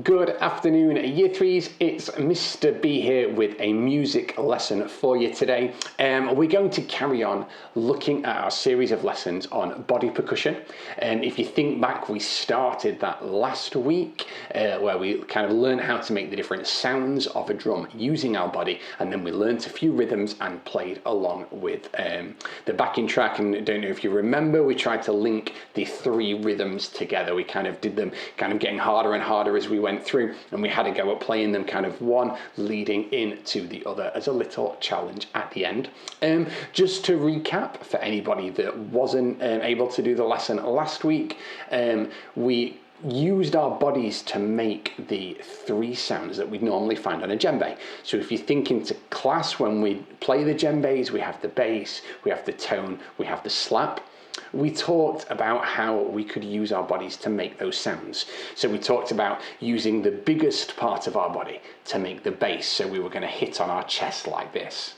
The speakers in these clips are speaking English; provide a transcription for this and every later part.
Good afternoon, Year 3s. It's Mr. B here with a music lesson for you today. We're going to carry on looking at our series of lessons on body percussion. And if you think back, we started that last week where we kind of learned how to make the different sounds of a drum using our body, and then we learned a few rhythms and played along with the backing track. And I don't know if you remember, we tried to link the three rhythms together. We kind of did them kind of getting harder and harder as we went through, and we had to go at playing them kind of one leading into the other as a little challenge at the end. Just to recap for anybody that wasn't able to do the lesson last week, we used our bodies to make the three sounds that we'd normally find on a djembe. So if you think into class, when we play the djembes, we have the bass, we have the tone, we have the slap. We talked about how we could use our bodies to make those sounds. So we talked about using the biggest part of our body to make the bass. So we were going to hit on our chest like this.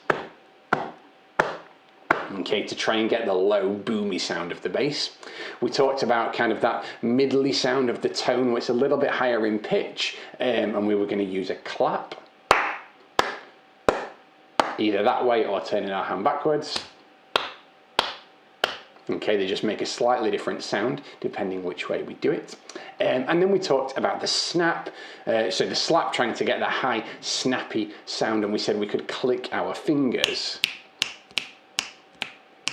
Okay, to try and get the low boomy sound of the bass. We talked about kind of that middly sound of the tone, which is a little bit higher in pitch, and we were going to use a clap, either that way or turning our hand backwards. Okay, they just make a slightly different sound depending which way we do it. And then we talked about the snap, so the slap, trying to get that high snappy sound, and we said we could click our fingers.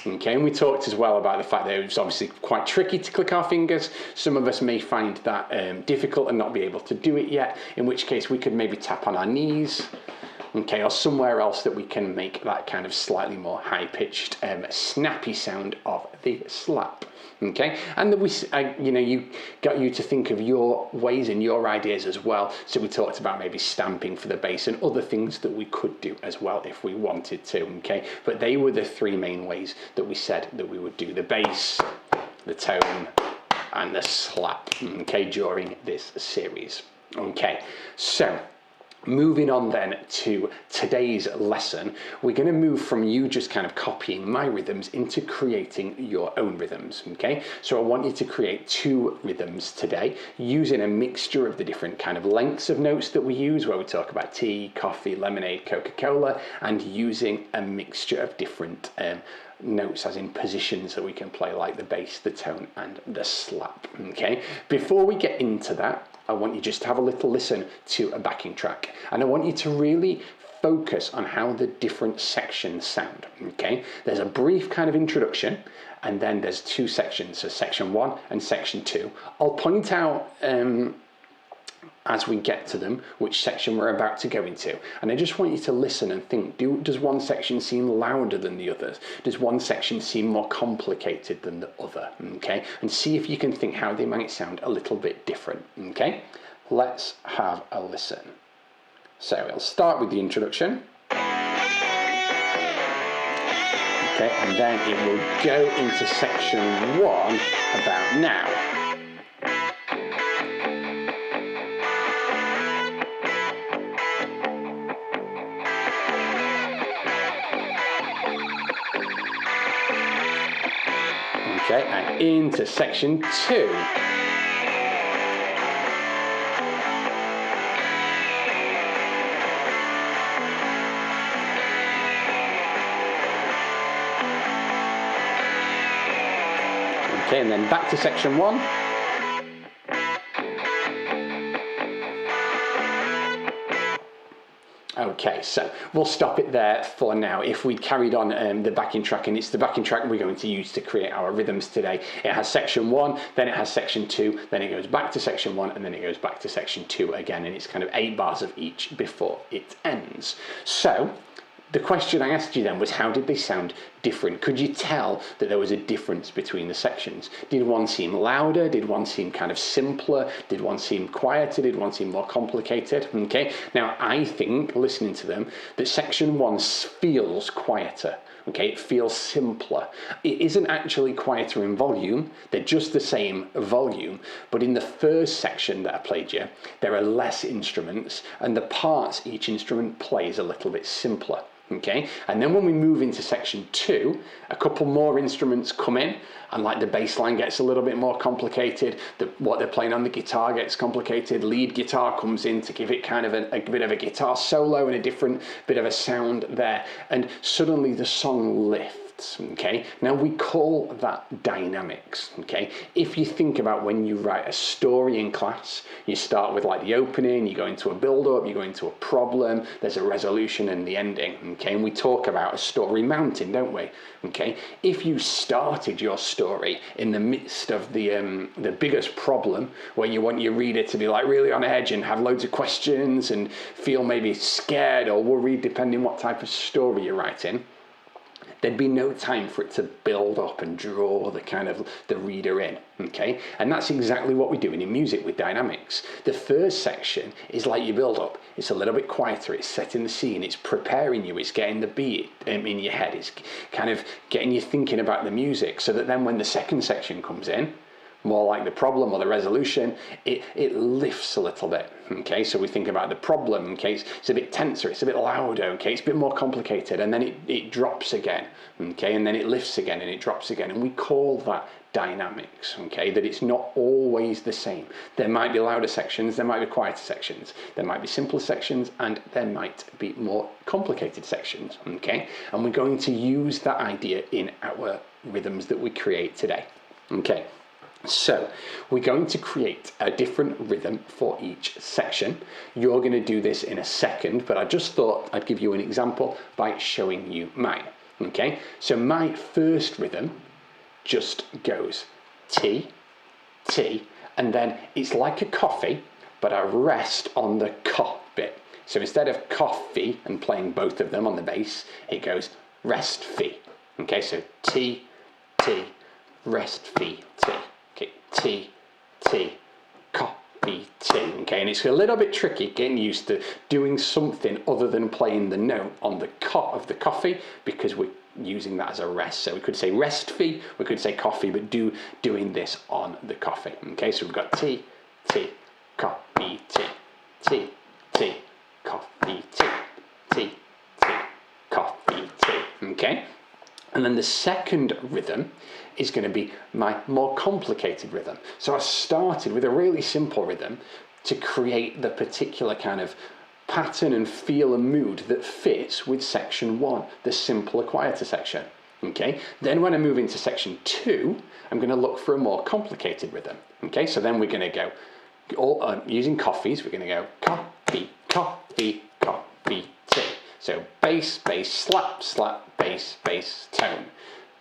Okay, and we talked as well about the fact that it was obviously quite tricky to click our fingers. Some of us may find that difficult and not be able to do it yet, in which case we could maybe tap on our knees. Okay, or somewhere else that we can make that kind of slightly more high-pitched, snappy sound of the slap. Okay, and then you got you to think of your ways and your ideas as well. So we talked about maybe stamping for the bass and other things that we could do as well if we wanted to. Okay, but they were the three main ways that we said that we would do the bass, the tone, and the slap. Okay, during this series. Okay, so moving on then to today's lesson, we're going to move from you just kind of copying my rhythms into creating your own rhythms, okay? So I want you to create two rhythms today using a mixture of the different kind of lengths of notes that we use, where we talk about tea, coffee, lemonade, Coca-Cola, and using a mixture of different notes, as in positions that we can play, like the bass, the tone, and the slap, okay? Before we get into that, I want you just to have a little listen to a backing track, and I want you to really focus on how the different sections sound, okay? There's a brief kind of introduction, and then there's two sections, so section 1 and section 2. I'll point out as we get to them which section we're about to go into, and I just want you to listen and think, does one section seem louder than the others? Does one section seem more complicated than the other? Okay, and see if you can think how they might sound a little bit different. Okay, let's have a listen. So we'll start with the introduction. Okay, and then it will go into section 1 about now. Okay, and into section 2. Okay, and then back to section 1. Okay, so we'll stop it there for now. If we carried on the backing track, and it's the backing track we're going to use to create our rhythms today. It has section 1, then it has section 2, then it goes back to section 1, and then it goes back to section 2 again, and it's kind of 8 bars of each before it ends. So the question I asked you then was, how did they sound different? Could you tell that there was a difference between the sections? Did one seem louder? Did one seem kind of simpler? Did one seem quieter? Did one seem more complicated? Okay, now I think, listening to them, that section 1 feels quieter. Okay, it feels simpler. It isn't actually quieter in volume, they're just the same volume, but in the first section that I played you, there are less instruments, and the parts each instrument plays a little bit simpler. Okay, and then when we move into section 2, a couple more instruments come in, and like the bass line gets a little bit more complicated, what they're playing on the guitar gets complicated, lead guitar comes in to give it kind of a bit of a guitar solo and a different bit of a sound there, and suddenly the song lifts. Okay, now we call that dynamics. Okay, if you think about when you write a story in class, you start with like the opening, you go into a build-up, you go into a problem, there's a resolution and the ending. Okay, and we talk about a story mountain, don't we? Okay, if you started your story in the midst of the biggest problem, where you want your reader to be like really on edge and have loads of questions and feel maybe scared or worried, depending what type of story you're writing, there'd be no time for it to build up and draw the reader in, okay? And that's exactly what we're doing in music with dynamics. The first section is like your build up. It's a little bit quieter, it's setting the scene, it's preparing you, it's getting the beat in your head, it's kind of getting you thinking about the music, so that then when the second section comes in, more like the problem or the resolution, it lifts a little bit. Okay, so we think about the problem. Okay, it's a bit tenser, it's a bit louder. Okay, it's a bit more complicated, and then it drops again. Okay, and then it lifts again and it drops again, and we call that dynamics. Okay, that it's not always the same. There might be louder sections, there might be quieter sections, there might be simpler sections, and there might be more complicated sections. Okay, and we're going to use that idea in our rhythms that we create today. Okay. So we're going to create a different rhythm for each section. You're going to do this in a second, but I just thought I'd give you an example by showing you mine. Okay, so my first rhythm just goes T, T, and then it's like a coffee, but I rest on the co bit. So instead of coffee and playing both of them on the bass, it goes rest fee. Okay, so T, T, rest fee, T. Okay, T, T, copy, T. Okay, and it's a little bit tricky getting used to doing something other than playing the note on the co of the coffee, because we're using that as a rest. So we could say rest fee, we could say coffee, but doing this on the coffee. Okay, so we've got T, T, copy, T, T, T, coffee, T, T, T, coffee, T. Okay, and then the second rhythm is going to be my more complicated rhythm. So I started with a really simple rhythm to create the particular kind of pattern and feel and mood that fits with section 1, the simpler, quieter section. Okay, then when I move into section 2, I'm going to look for a more complicated rhythm. Okay, so then we're going to go, using coffees, we're going to go coffee, coffee, coffee, T. So bass, bass, slap, slap, bass, bass, tone.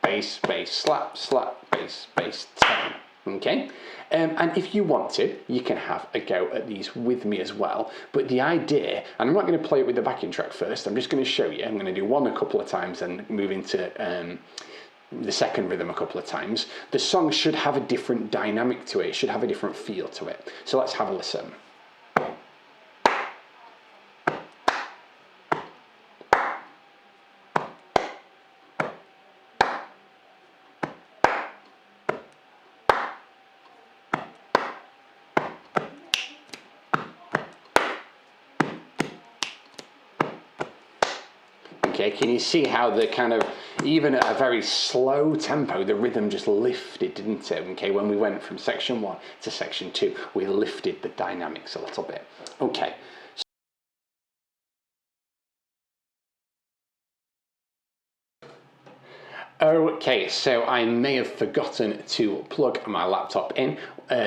Bass, bass, slap, slap, bass, bass, tone. Okay? And if you want to, you can have a go at these with me as well. But the idea, and I'm not going to play it with the backing track first, I'm just going to show you. I'm going to do one a couple of times and move into the second rhythm a couple of times. The song should have a different dynamic to it. It should have a different feel to it. So let's have a listen. Okay, can you see how the kind of, even at a very slow tempo, the rhythm just lifted, didn't it? Okay, when we went from section 1 to section 2, we lifted the dynamics a little bit. Okay. Okay, so I may have forgotten to plug my laptop in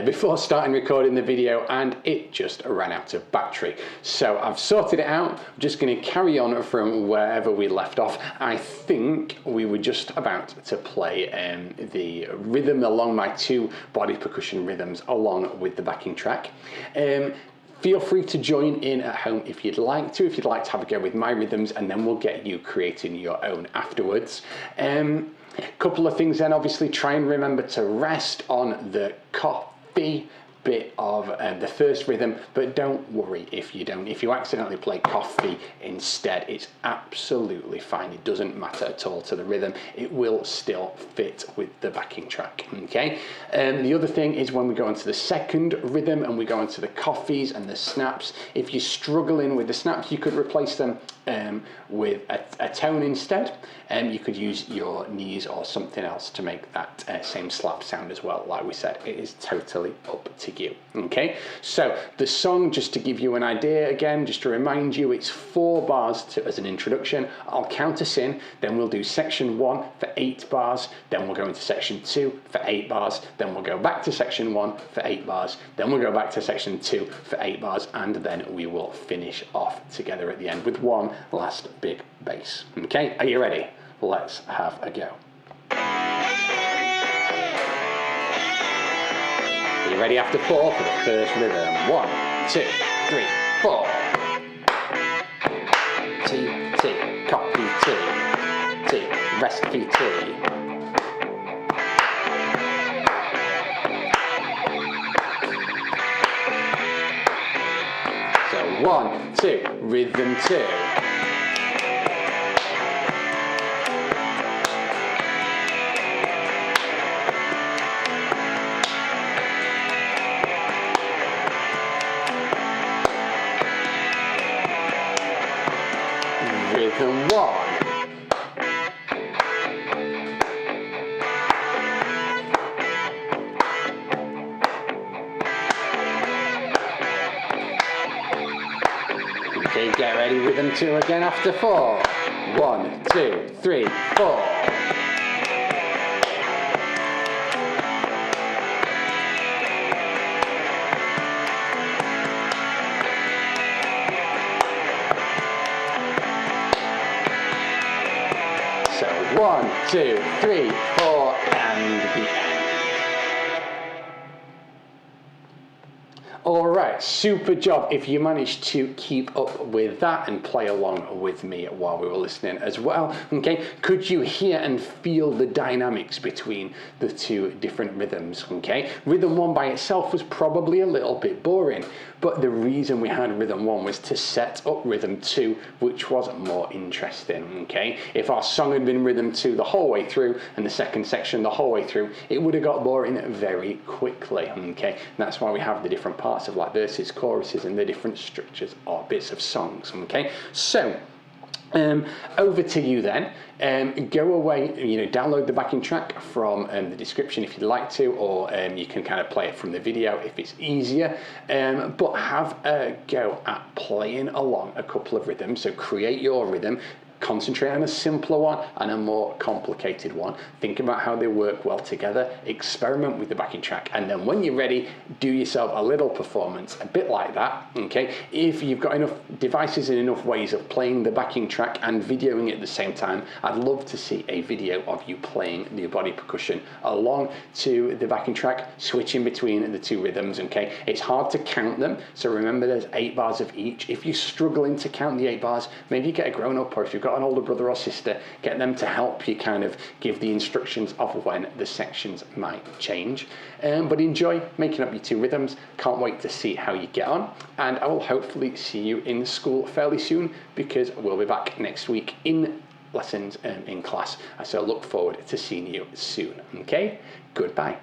before starting recording the video, and it just ran out of battery. So I've sorted it out. I'm just going to carry on from wherever we left off. I think we were just about to play the rhythm along my 2 body percussion rhythms along with the backing track. Feel free to join in at home if you'd like to have a go with my rhythms, and then we'll get you creating your own afterwards. Couple of things then, obviously try and remember to rest on the coffee bit of the first rhythm, but don't worry if you don't. If you accidentally play coffee instead, it's absolutely fine. It doesn't matter at all to the rhythm. It will still fit with the backing track. Okay. The other thing is when we go into the second rhythm and we go into the coffees and the snaps, if you're struggling with the snaps, you could replace them with a tone instead. You could use your knees or something else to make that same slap sound as well. Like we said, it is totally up to you. Okay, so the song, just to give you an idea again, just to remind you, it's 4 bars as an introduction. I'll count us in, then we'll do section 1 for 8 bars, then we'll go into section 2 for 8 bars, then we'll go back to section 1 for 8 bars, then we'll go back to section 2 for 8 bars, and then we will finish off together at the end with one last big bass. Okay, are you ready? Let's have a go. Are you ready after 4 for the first rhythm? 1, 2, 3, 4. Tea, tea, coffee, tea, tea, recipe, tea. So 1, 2, rhythm 2. Rhythm 1. Okay, get ready, rhythm 2 again after 4. 1, 2, 3, 4. So 1, 2, 3, 4, and the end. Alright, super job if you managed to keep up with that and play along with me while we were listening as well. Okay, could you hear and feel the dynamics between the 2 different rhythms? Okay, rhythm 1 by itself was probably a little bit boring, but the reason we had rhythm 1 was to set up rhythm 2, which was more interesting. Okay, if our song had been rhythm 2 the whole way through and the second section the whole way through, it would have got boring very quickly. Okay, and that's why we have the different parts of like verses, choruses, and the different structures or bits of songs. Okay, so over to you then. Go away, download the backing track from the description if you'd like to, or you can kind of play it from the video if it's easier, but have a go at playing along a couple of rhythms. So create your rhythm, concentrate on a simpler one and a more complicated one. Think about how they work well together, experiment with the backing track, and then when you're ready, do yourself a little performance, a bit like that. Okay, if you've got enough devices and enough ways of playing the backing track and videoing it at the same time, I'd love to see a video of you playing the body percussion along to the backing track, switching between the 2 rhythms. Okay, it's hard to count them, so remember there's 8 bars of each. If you're struggling to count the 8 bars, maybe you get a grown-up, or if you've got an older brother or sister, get them to help you kind of give the instructions of when the sections might change. But enjoy making up your 2 rhythms. Can't wait to see how you get on, and I will hopefully see you in school fairly soon, because we'll be back next week in lessons in class. So look forward to seeing you soon. Okay, goodbye.